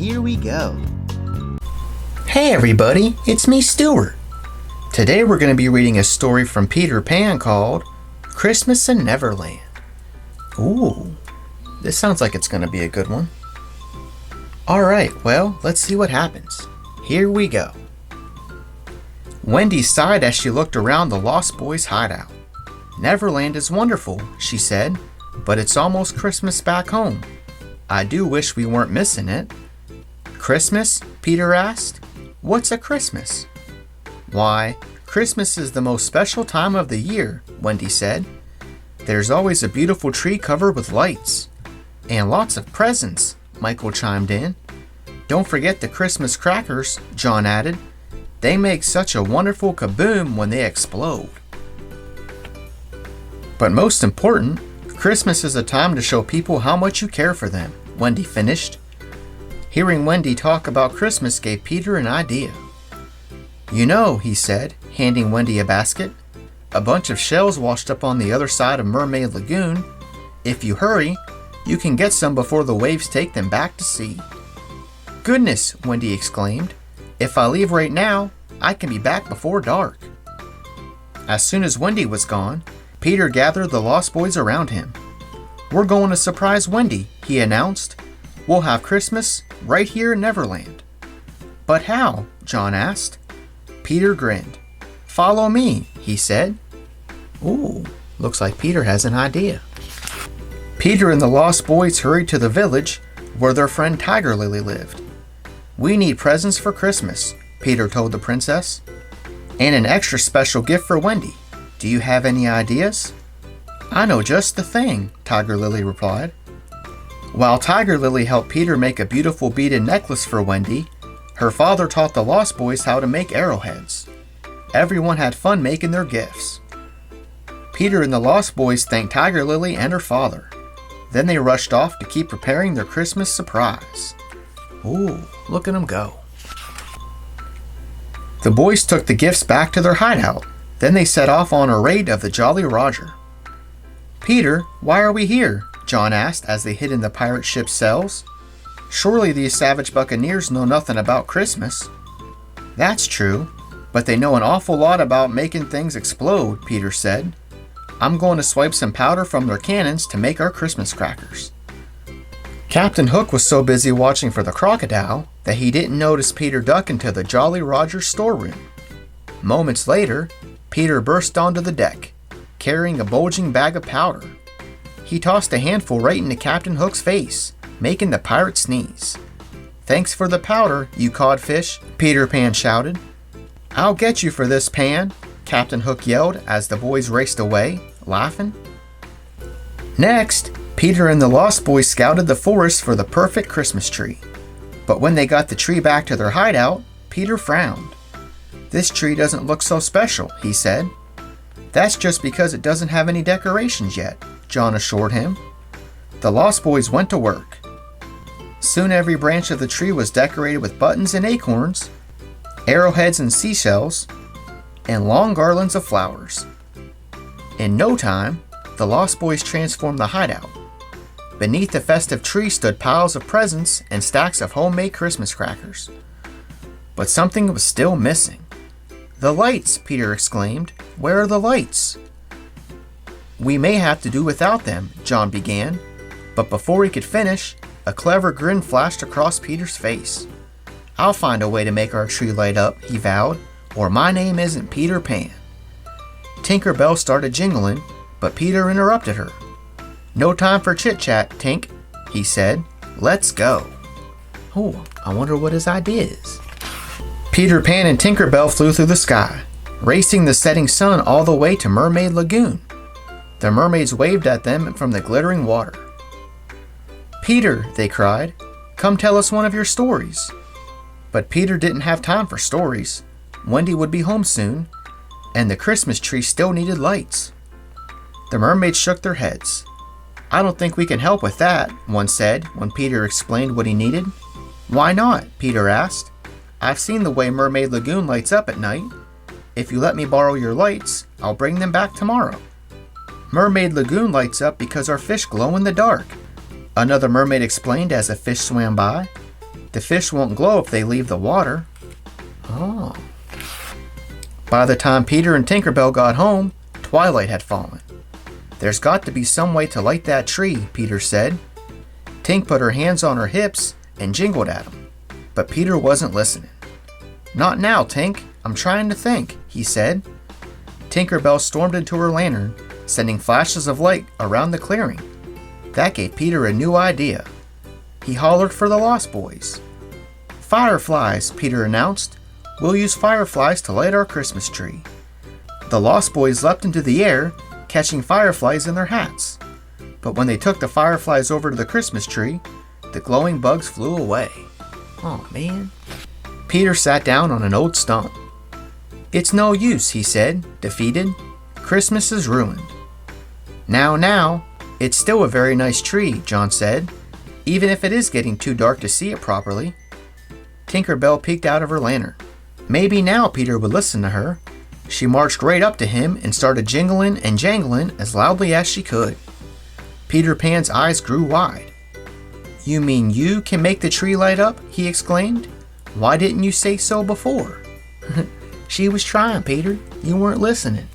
here we go. Hey everybody, it's me Stuart. Today we're going to be reading a story from Peter Pan called Christmas in Neverland. Ooh, this sounds like it's going to be a good one. Alright, well, let's see what happens. Here we go. Wendy sighed as she looked around the Lost Boys' hideout. Neverland is wonderful, she said, but it's almost Christmas back home. I do wish we weren't missing it. Christmas? Peter asked. What's a Christmas? Why, Christmas is the most special time of the year, Wendy said. There's always a beautiful tree covered with lights. And lots of presents, Michael chimed in. Don't forget the Christmas crackers, John added. They make such a wonderful kaboom when they explode. But most important, Christmas is a time to show people how much you care for them, Wendy finished. Hearing Wendy talk about Christmas gave Peter an idea. You know, he said, handing Wendy a basket, a bunch of shells washed up on the other side of Mermaid Lagoon. If you hurry, you can get some before the waves take them back to sea. Goodness, Wendy exclaimed. If I leave right now, I can be back before dark. As soon as Wendy was gone, Peter gathered the Lost Boys around him. We're going to surprise Wendy, he announced. We'll have Christmas right here in Neverland. But how? John asked. Peter grinned. Follow me, he said. Ooh, looks like Peter has an idea. Peter and the Lost Boys hurried to the village where their friend Tiger Lily lived. We need presents for Christmas, Peter told the princess. And an extra special gift for Wendy. Do you have any ideas? I know just the thing, Tiger Lily replied. While Tiger Lily helped Peter make a beautiful beaded necklace for Wendy, her father taught the Lost Boys how to make arrowheads. Everyone had fun making their gifts. Peter and the Lost Boys thanked Tiger Lily and her father. Then they rushed off to keep preparing their Christmas surprise. Ooh, look at them go. The boys took the gifts back to their hideout. Then they set off on a raid of the Jolly Roger. Peter, why are we here? John asked as they hid in the pirate ship's cells. Surely these savage buccaneers know nothing about Christmas. That's true, but they know an awful lot about making things explode, Peter said. I'm going to swipe some powder from their cannons to make our Christmas crackers. Captain Hook was so busy watching for the crocodile that he didn't notice Peter duck into the Jolly Roger storeroom. Moments later, Peter burst onto the deck, carrying a bulging bag of powder. He tossed a handful right into Captain Hook's face, making the pirate sneeze. Thanks for the powder, you codfish, Peter Pan shouted. I'll get you for this, Pan, Captain Hook yelled as the boys raced away, laughing. Next, Peter and the Lost Boys scouted the forest for the perfect Christmas tree. But when they got the tree back to their hideout, Peter frowned. This tree doesn't look so special, he said. That's just because it doesn't have any decorations yet, John assured him. The Lost Boys went to work. Soon every branch of the tree was decorated with buttons and acorns, arrowheads and seashells, and long garlands of flowers. In no time, the Lost Boys transformed the hideout. Beneath the festive tree stood piles of presents and stacks of homemade Christmas crackers. But something was still missing. The lights, Peter exclaimed. Where are the lights? We may have to do without them, John began. But before he could finish, a clever grin flashed across Peter's face. I'll find a way to make our tree light up, he vowed, or my name isn't Peter Pan. Tinker Bell started jingling, but Peter interrupted her. No time for chit-chat, Tink, he said. Let's go. Oh, I wonder what his idea is. Peter Pan and Tinker Bell flew through the sky, racing the setting sun all the way to Mermaid Lagoon. The mermaids waved at them from the glittering water. Peter, they cried, come tell us one of your stories. But Peter didn't have time for stories. Wendy would be home soon, and the Christmas tree still needed lights. The mermaids shook their heads. I don't think we can help with that, one said when Peter explained what he needed. Why not? Peter asked. I've seen the way Mermaid Lagoon lights up at night. If you let me borrow your lights, I'll bring them back tomorrow. Mermaid Lagoon lights up because our fish glow in the dark, another mermaid explained as a fish swam by. The fish won't glow if they leave the water. Oh. By the time Peter and Tinker Bell got home, twilight had fallen. There's got to be some way to light that tree, Peter said. Tink put her hands on her hips and jingled at him, but Peter wasn't listening. Not now, Tink. I'm trying to think, he said. Tinker Bell stormed into her lantern, sending flashes of light around the clearing. That gave Peter a new idea. He hollered for the Lost Boys. Fireflies, Peter announced. We'll use fireflies to light our Christmas tree. The Lost Boys leapt into the air, catching fireflies in their hats. But when they took the fireflies over to the Christmas tree, the glowing bugs flew away. Oh man. Peter sat down on an old stump. It's no use, he said, defeated. Christmas is ruined. Now, it's still a very nice tree, John said, even if it is getting too dark to see it properly. Tinker Bell peeked out of her lantern. Maybe now Peter would listen to her. She marched right up to him and started jingling and jangling as loudly as she could. Peter Pan's eyes grew wide. You mean you can make the tree light up? He exclaimed. Why didn't you say so before? She was trying, Peter. You weren't listening.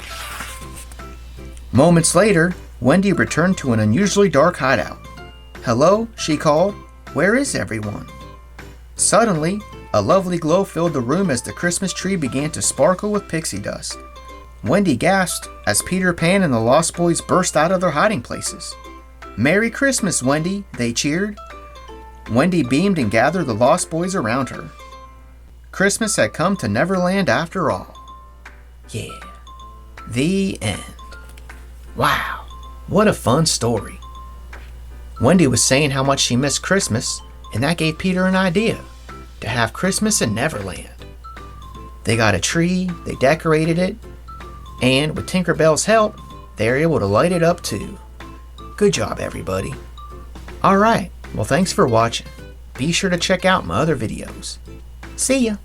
Moments later, Wendy returned to an unusually dark hideout. Hello, she called. Where is everyone? Suddenly, a lovely glow filled the room as the Christmas tree began to sparkle with pixie dust. Wendy gasped as Peter Pan and the Lost Boys burst out of their hiding places. Merry Christmas, Wendy, they cheered. Wendy beamed and gathered the Lost Boys around her. Christmas had come to Neverland after all. Yeah. The end. Wow, what a fun story. Wendy was saying how much she missed Christmas, and that gave Peter an idea. To have Christmas in Neverland. They got a tree, they decorated it, and with Tinker Bell's help, they were able to light it up too. Good job, everybody. Alright, well thanks for watching. Be sure to check out my other videos. See ya!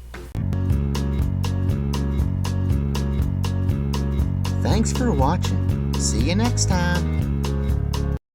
Thanks for watching. See you next time.